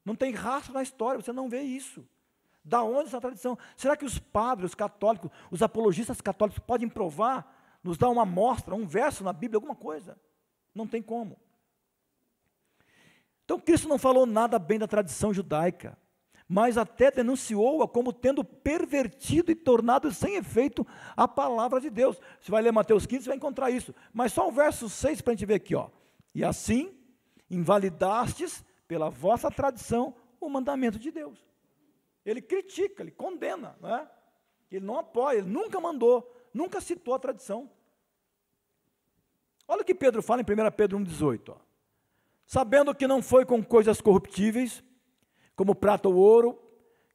[SPEAKER 1] não tem rastro na história, você não vê isso. Da onde essa tradição? Será que os padres, os católicos, os apologistas católicos podem provar, nos dar uma amostra, um verso na Bíblia, alguma coisa? Não tem como. Então Cristo não falou nada bem da tradição judaica, mas até denunciou-a como tendo pervertido e tornado sem efeito a palavra de Deus. Você vai ler Mateus 15, você vai encontrar isso. Mas só o verso 6 para a gente ver aqui, ó. E assim, invalidastes pela vossa tradição o mandamento de Deus. Ele critica, ele condena, né? Ele não apoia, ele nunca mandou, nunca citou a tradição. Olha o que Pedro fala em 1 Pedro 1,18. Sabendo que não foi com coisas corruptíveis, como prata ou ouro,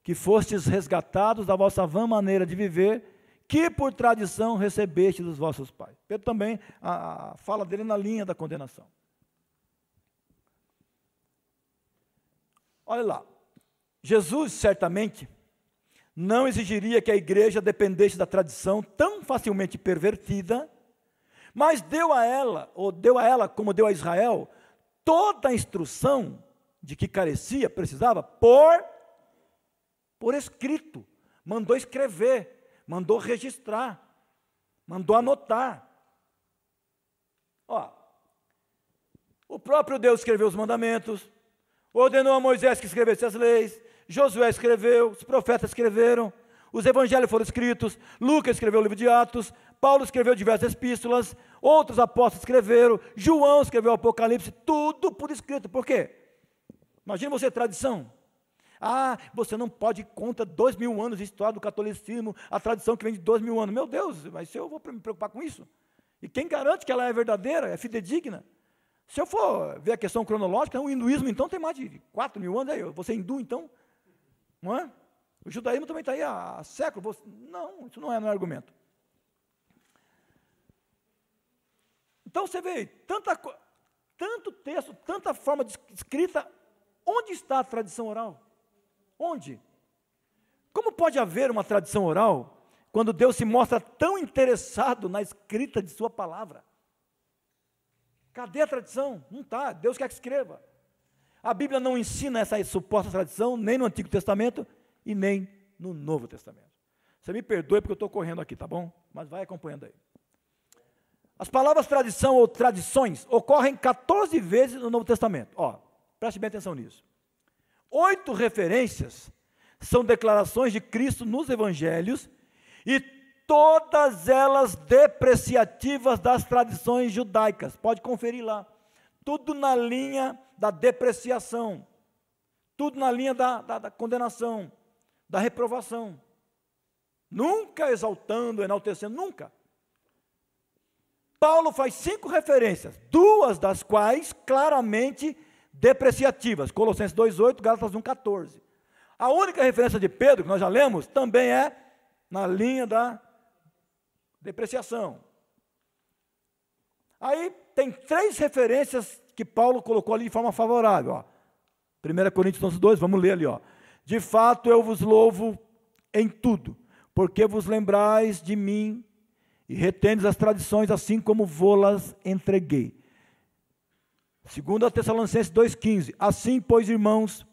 [SPEAKER 1] que fostes resgatados da vossa vã maneira de viver, que por tradição recebeste dos vossos pais. Pedro também, a fala dele na linha da condenação. Olha lá, Jesus certamente não exigiria que a igreja dependesse da tradição tão facilmente pervertida, mas deu a ela, como deu a Israel, toda a instrução de que carecia, precisava, por escrito. Mandou escrever, mandou registrar, mandou anotar. Ó, o próprio Deus escreveu os mandamentos, ordenou a Moisés que escrevesse as leis, Josué escreveu, os profetas escreveram, os evangelhos foram escritos, Lucas escreveu o livro de Atos, Paulo escreveu diversas epístolas, outros apóstolos escreveram, João escreveu o Apocalipse, tudo por escrito. Por quê? Imagina você, tradição. Ah, você não pode ir contra 2000 anos de história do catolicismo, a tradição que vem de 2000 anos. Meu Deus, mas se eu vou me preocupar com isso? E quem garante que ela é verdadeira, é fidedigna? Se eu for ver a questão cronológica, o hinduísmo então tem mais de 4000 anos, aí você é hindu então? Não é? O judaísmo também está aí há séculos. Não, isso não é argumento. Então você vê, tanto texto, tanta forma de escrita, onde está a tradição oral? Onde? Como pode haver uma tradição oral quando Deus se mostra tão interessado na escrita de sua palavra? Cadê a tradição? Não está, Deus quer que escreva. A Bíblia não ensina essa suposta tradição, nem no Antigo Testamento e nem no Novo Testamento. Você me perdoe porque eu estou correndo aqui, tá bom? Mas vai acompanhando aí. As palavras tradição ou tradições ocorrem 14 vezes no Novo Testamento. Ó, preste bem atenção nisso. 8 referências são declarações de Cristo nos evangelhos e todas elas depreciativas das tradições judaicas. Pode conferir lá. Tudo na linha da depreciação. Tudo na linha da condenação, da reprovação. Nunca exaltando, enaltecendo, nunca. Paulo faz 5 referências, 2 das quais claramente depreciativas. Colossenses 2,8, Gálatas 1,14. A única referência de Pedro, que nós já lemos, também é na linha da depreciação. Aí tem 3 referências que Paulo colocou ali de forma favorável. Ó. 1 Coríntios 2, vamos ler ali. Ó. De fato eu vos louvo em tudo, porque vos lembrais de mim e retendes as tradições assim como vô-las entreguei. 2 Tessalonicenses 2,15. Assim, pois, irmãos,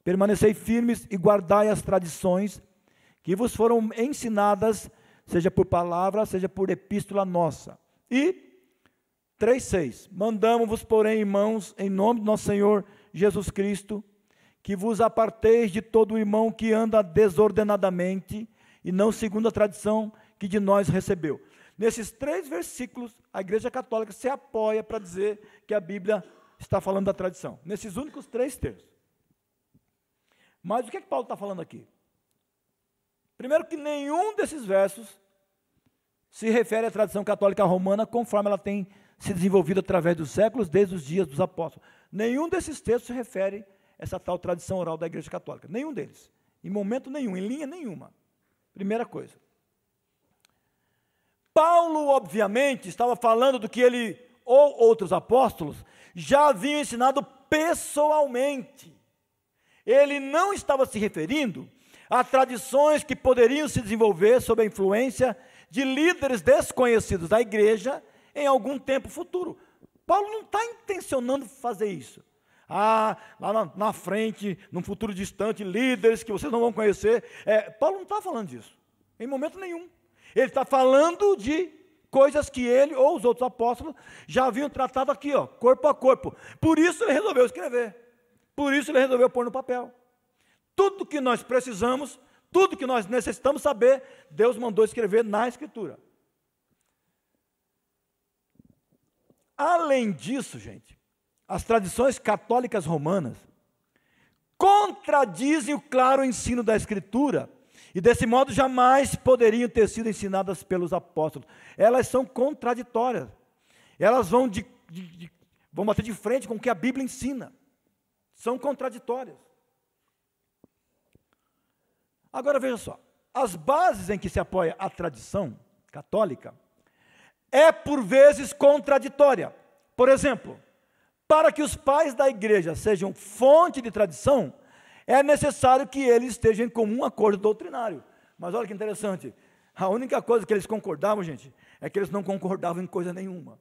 [SPEAKER 1] permanecei firmes e guardai as tradições que vos foram ensinadas, seja por palavra, seja por epístola nossa. E 3,6. Mandamo-vos, porém, irmãos, em nome de nosso Senhor Jesus Cristo, que vos aparteis de todo irmão que anda desordenadamente e não segundo a tradição que de nós recebeu. Nesses 3 versículos, a Igreja Católica se apoia para dizer que a Bíblia está falando da tradição. Nesses únicos 3 textos. Mas o que é que Paulo está falando aqui? Primeiro que nenhum desses versos se refere à tradição católica romana conforme ela tem se desenvolvido através dos séculos, desde os dias dos apóstolos. Nenhum desses textos se refere a essa tal tradição oral da Igreja Católica. Nenhum deles. Em momento nenhum, em linha nenhuma. Primeira coisa. Paulo, obviamente, estava falando do que ele, ou outros apóstolos, já haviam ensinado pessoalmente. Ele não estava se referindo a tradições que poderiam se desenvolver sob a influência de líderes desconhecidos da igreja em algum tempo futuro. Paulo não está intencionando fazer isso. Lá na frente, num futuro distante, líderes que vocês não vão conhecer. Paulo não está falando disso, em momento nenhum. Ele está falando de coisas que ele ou os outros apóstolos já haviam tratado aqui, ó, corpo a corpo. Por isso ele resolveu escrever. Por isso ele resolveu pôr no papel. Tudo que nós precisamos, tudo que nós necessitamos saber, Deus mandou escrever na Escritura. Além disso, gente, as tradições católicas romanas contradizem o claro ensino da Escritura e desse modo jamais poderiam ter sido ensinadas pelos apóstolos. Elas são contraditórias. Elas vão bater de frente com o que a Bíblia ensina. São contraditórias. Agora veja só, as bases em que se apoia a tradição católica é por vezes contraditória. Por exemplo, para que os pais da igreja sejam fonte de tradição, é necessário que eles estejam em comum acordo doutrinário. Mas olha que interessante, a única coisa que eles concordavam, gente, é que eles não concordavam em coisa nenhuma.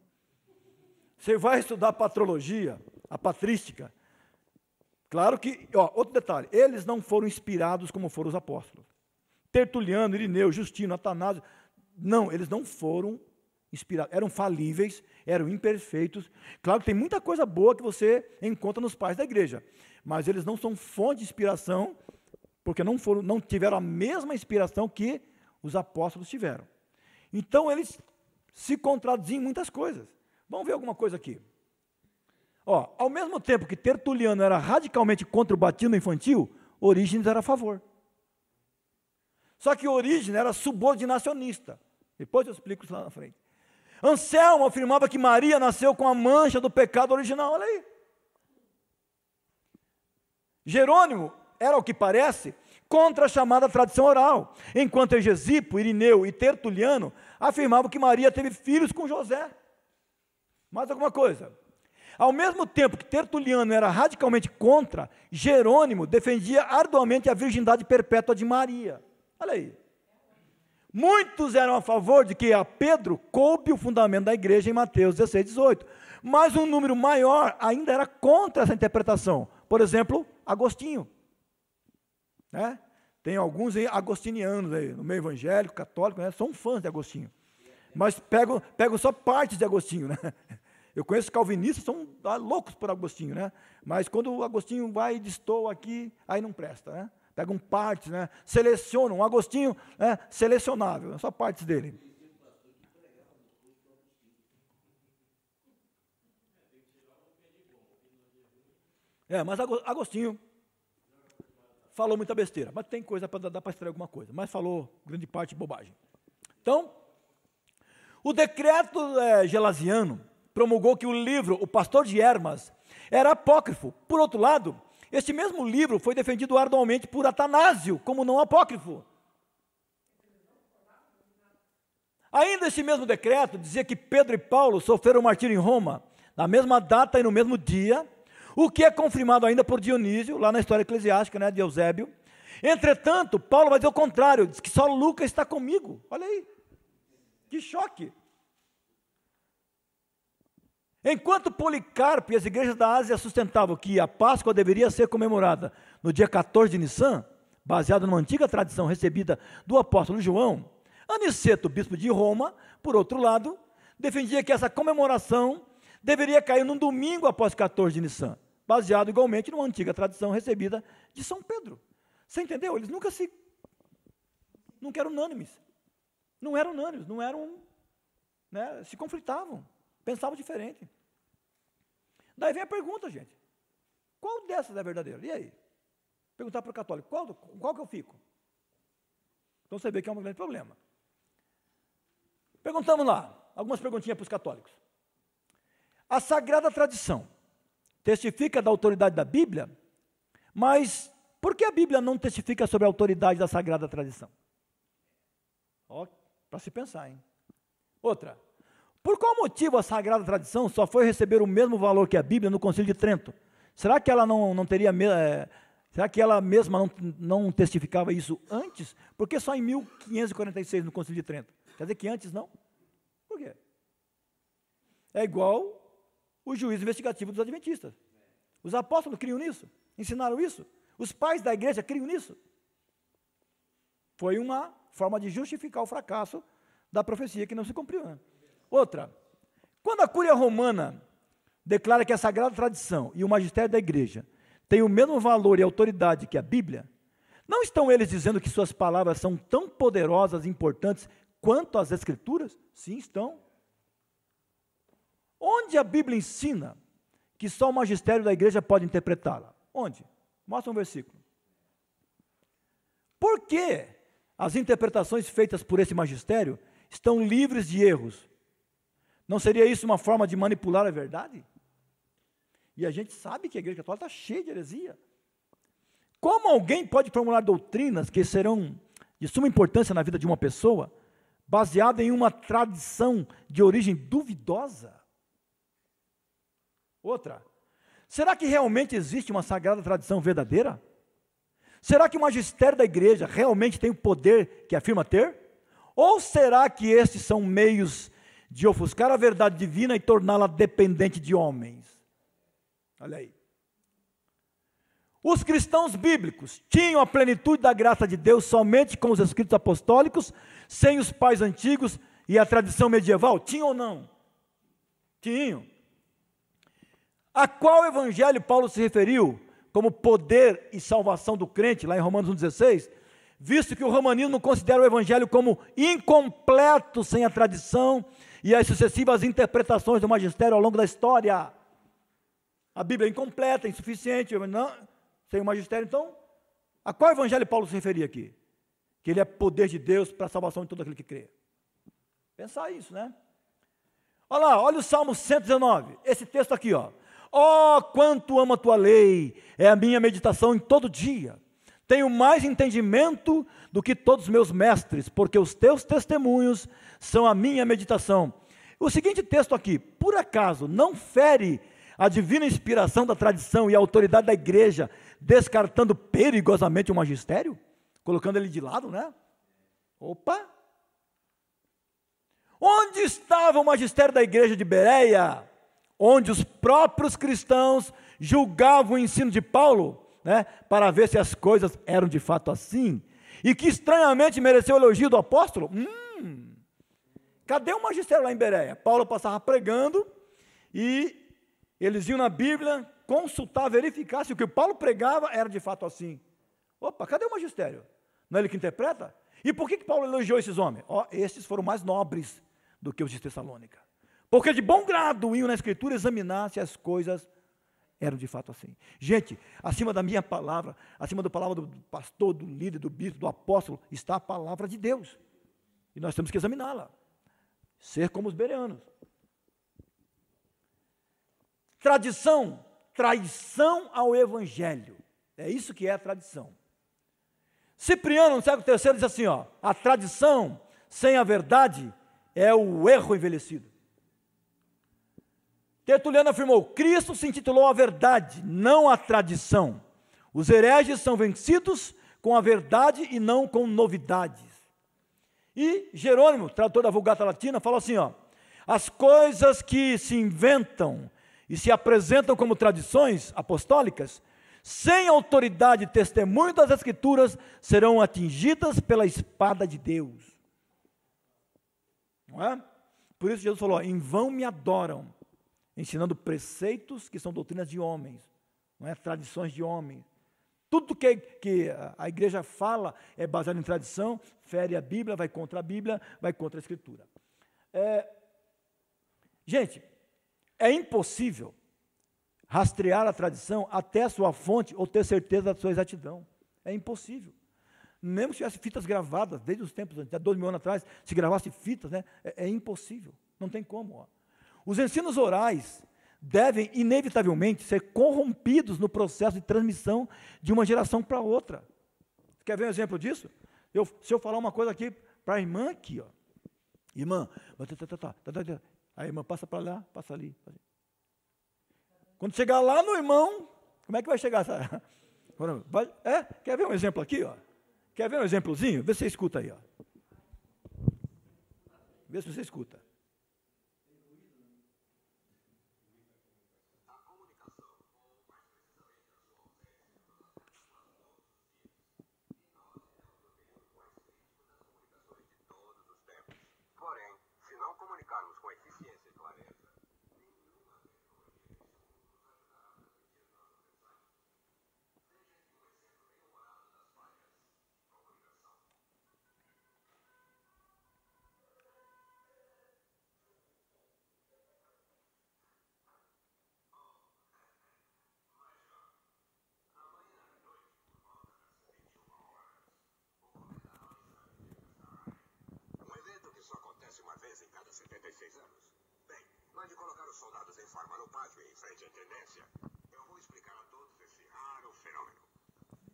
[SPEAKER 1] Você vai estudar patrologia, a patrística, claro que, outro detalhe, eles não foram inspirados como foram os apóstolos. Tertuliano, Irineu, Justino, Atanásio, não, eles não foram inspirados, eram falíveis, eram imperfeitos. Claro que tem muita coisa boa que você encontra nos pais da igreja, mas eles não são fonte de inspiração, porque não tiveram a mesma inspiração que os apóstolos tiveram. Então, eles se contradiziam em muitas coisas. Vamos ver alguma coisa aqui. Ao mesmo tempo que Tertuliano era radicalmente contra o batismo infantil, Orígenes era a favor. Só que Orígenes era subordinacionista. Depois eu explico isso lá na frente. Anselmo afirmava que Maria nasceu com a mancha do pecado original. Olha aí. Jerônimo era, o que parece, contra a chamada tradição oral, enquanto Hegesipo, Irineu e Tertuliano afirmavam que Maria teve filhos com José. Mais alguma coisa? Ao mesmo tempo que Tertuliano era radicalmente contra, Jerônimo defendia arduamente a virgindade perpétua de Maria. Olha aí. Muitos eram a favor de que a Pedro coube o fundamento da igreja em Mateus 16, 18. Mas um número maior ainda era contra essa interpretação. Por exemplo, Agostinho. Né? Tem alguns aí, agostinianos aí, no meio evangélico, católico, né? São fãs de Agostinho. Mas pegam só partes de Agostinho, né? Eu conheço calvinistas, são loucos por Agostinho, né? Mas quando o Agostinho vai e destoa aqui, aí não presta, né? Pegam partes, né? Selecionam, um Agostinho selecionável, só partes dele. Mas Agostinho falou muita besteira, mas tem coisa para dar para extrair alguma coisa, mas falou grande parte bobagem. Então, o decreto gelasiano promulgou que o livro O Pastor de Hermas era apócrifo. Por outro lado, este mesmo livro foi defendido arduamente por Atanásio como não apócrifo. Ainda este mesmo decreto dizia que Pedro e Paulo sofreram martírio em Roma, na mesma data e no mesmo dia, o que é confirmado ainda por Dionísio, lá na história eclesiástica, né, de Eusébio. Entretanto, Paulo vai dizer o contrário, diz que só Lucas está comigo. Olha aí, que choque. Enquanto Policarpo e as igrejas da Ásia sustentavam que a Páscoa deveria ser comemorada no dia 14 de Nissan, baseado numa antiga tradição recebida do apóstolo João, Aniceto, bispo de Roma, por outro lado, defendia que essa comemoração deveria cair num domingo após 14 de Nissan, baseado igualmente numa antiga tradição recebida de São Pedro. Você entendeu? Eles nunca eram unânimes. Não eram, né, se conflitavam. Pensavam diferente. Daí vem a pergunta, gente. Qual dessas é verdadeira? E aí? Perguntar para o católico, qual que eu fico? Então você vê que é um grande problema. Perguntamos lá, algumas perguntinhas para os católicos. A Sagrada Tradição testifica da autoridade da Bíblia, mas por que a Bíblia não testifica sobre a autoridade da Sagrada Tradição? Ó, para se pensar, hein? Outra. Por qual motivo a Sagrada Tradição só foi receber o mesmo valor que a Bíblia no Concílio de Trento? Será que ela não teria... será que ela mesma não testificava isso antes? Por que só em 1546 no Concílio de Trento? Quer dizer que antes não? Por quê? É igual o juízo investigativo dos adventistas. Os apóstolos criam nisso, ensinaram isso. Os pais da igreja criam nisso. Foi uma forma de justificar o fracasso da profecia que não se cumpriu, né? Outra, quando a Cúria Romana declara que a Sagrada Tradição e o magistério da igreja têm o mesmo valor e autoridade que a Bíblia, não estão eles dizendo que suas palavras são tão poderosas e importantes quanto as Escrituras? Sim, estão. Onde a Bíblia ensina que só o magistério da igreja pode interpretá-la? Onde? Mostra um versículo. Por que as interpretações feitas por esse magistério estão livres de erros? Não seria isso uma forma de manipular a verdade? E a gente sabe que a Igreja Católica está cheia de heresia. Como alguém pode formular doutrinas que serão de suma importância na vida de uma pessoa, baseada em uma tradição de origem duvidosa? Outra, será que realmente existe uma sagrada tradição verdadeira? Será que o magistério da igreja realmente tem o poder que afirma ter? Ou será que estes são meios de ofuscar a verdade divina e torná-la dependente de homens? Olha aí. Os cristãos bíblicos tinham a plenitude da graça de Deus somente com os escritos apostólicos, sem os pais antigos e a tradição medieval? Tinham ou não? Tinham. A qual evangelho Paulo se referiu como poder e salvação do crente, lá em Romanos 1,16, visto que o romanismo considera o evangelho como incompleto sem a tradição e as sucessivas interpretações do magistério ao longo da história. A Bíblia é incompleta, insuficiente, não, sem o magistério. Então, a qual evangelho Paulo se referia aqui? Que ele é poder de Deus para a salvação de todo aquele que crê. Pensar isso, né? Olha lá, olha o Salmo 119, esse texto aqui, ó. Oh, quanto amo a tua lei, é a minha meditação em todo dia. Tenho mais entendimento do que todos os meus mestres, porque os teus testemunhos são a minha meditação. O seguinte texto aqui, por acaso, não fere a divina inspiração da tradição e a autoridade da igreja, descartando perigosamente o magistério? Colocando ele de lado, né? Opa! Onde estava o magistério da igreja de Bereia? Onde os próprios cristãos julgavam o ensino de Paulo, né, para ver se as coisas eram de fato assim, e que estranhamente mereceu o elogio do apóstolo. Cadê o magistério lá em Bereia? Paulo passava pregando e eles iam na Bíblia consultar, verificar se o que o Paulo pregava era de fato assim. Opa, cadê o magistério? Não é ele que interpreta? E por que Paulo elogiou esses homens? Esses foram mais nobres do que os de Tessalônica. Porque de bom grado iam na Escritura examinar se as coisas eram de fato assim. Gente, acima da minha palavra, acima da palavra do pastor, do líder, do bispo, do apóstolo, está a palavra de Deus. E nós temos que examiná-la. Ser como os bereanos. Tradição, traição ao evangelho. É isso que é a tradição. Cipriano, no século III, diz assim, a tradição sem a verdade é o erro envelhecido. Tertuliano afirmou, Cristo se intitulou a verdade, não a tradição. Os hereges são vencidos com a verdade e não com novidades. E Jerônimo, tradutor da Vulgata Latina, falou assim, as coisas que se inventam e se apresentam como tradições apostólicas, sem autoridade e testemunho das Escrituras, serão atingidas pela espada de Deus. Não é? Por isso Jesus falou, em vão me adoram, ensinando preceitos que são doutrinas de homens, não é? Tradições de homens. Tudo que a igreja fala é baseado em tradição, fere a Bíblia, vai contra a Bíblia, vai contra a Escritura. Gente, é impossível rastrear a tradição até a sua fonte ou ter certeza da sua exatidão. É impossível. Mesmo que tivesse fitas gravadas, desde os tempos, até 2000 anos atrás, se gravasse fitas, né, é impossível. Não tem como. Os ensinos orais devem, inevitavelmente, ser corrompidos no processo de transmissão de uma geração para outra. Quer ver um exemplo disso? Se eu falar uma coisa aqui para a irmã aqui, irmã, a irmã passa para lá, passa ali. Quando chegar lá no irmão, como é que vai chegar? Quer ver um exemplo aqui? Quer ver um exemplozinho? Vê se você escuta aí. Vê se você escuta.
[SPEAKER 4] Porém, se não comunicarmos com eficiência e clareza, isso acontece uma vez em cada 76 anos. Bem, mande colocar os soldados em forma no pátio em frente à intendência. Eu vou explicar a todos esse raro fenômeno.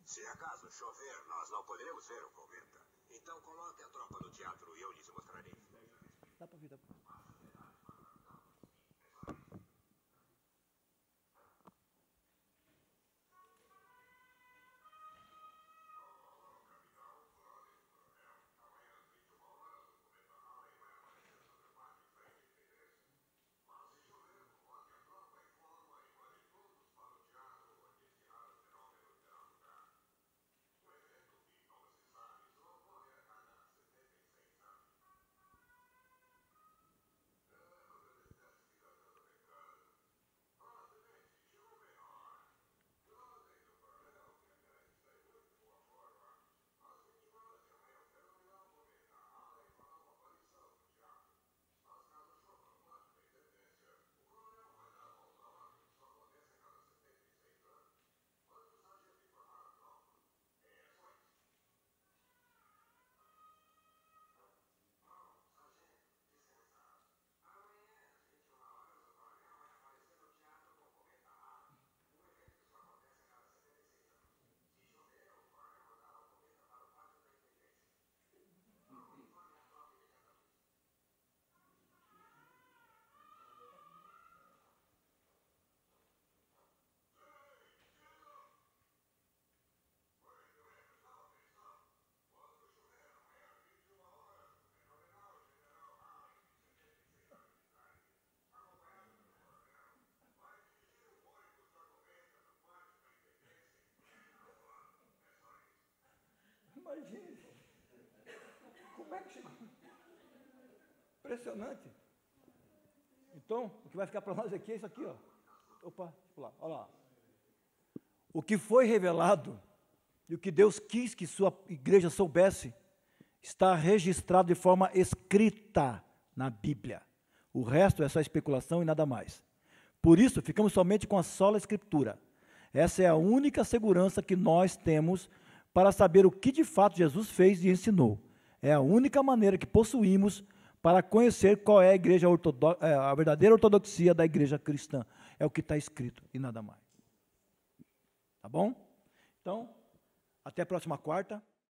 [SPEAKER 4] Se acaso chover, nós não poderemos ver o cometa. Então coloque a tropa no teatro e eu lhes mostrarei.
[SPEAKER 1] Dá para ouvir, dá para ouvir. Imagine. Como é que chegou? Impressionante. Então, o que vai ficar para nós aqui é isso aqui, ó. Opa, olha lá. O que foi revelado e o que Deus quis que sua igreja soubesse está registrado de forma escrita na Bíblia. O resto é só especulação e nada mais. Por isso, ficamos somente com a sola Escritura. Essa é a única segurança que nós temos para saber o que de fato Jesus fez e ensinou. É a única maneira que possuímos para conhecer qual é a verdadeira ortodoxia da igreja cristã. É o que está escrito e nada mais. Tá bom? Então, até a próxima quarta.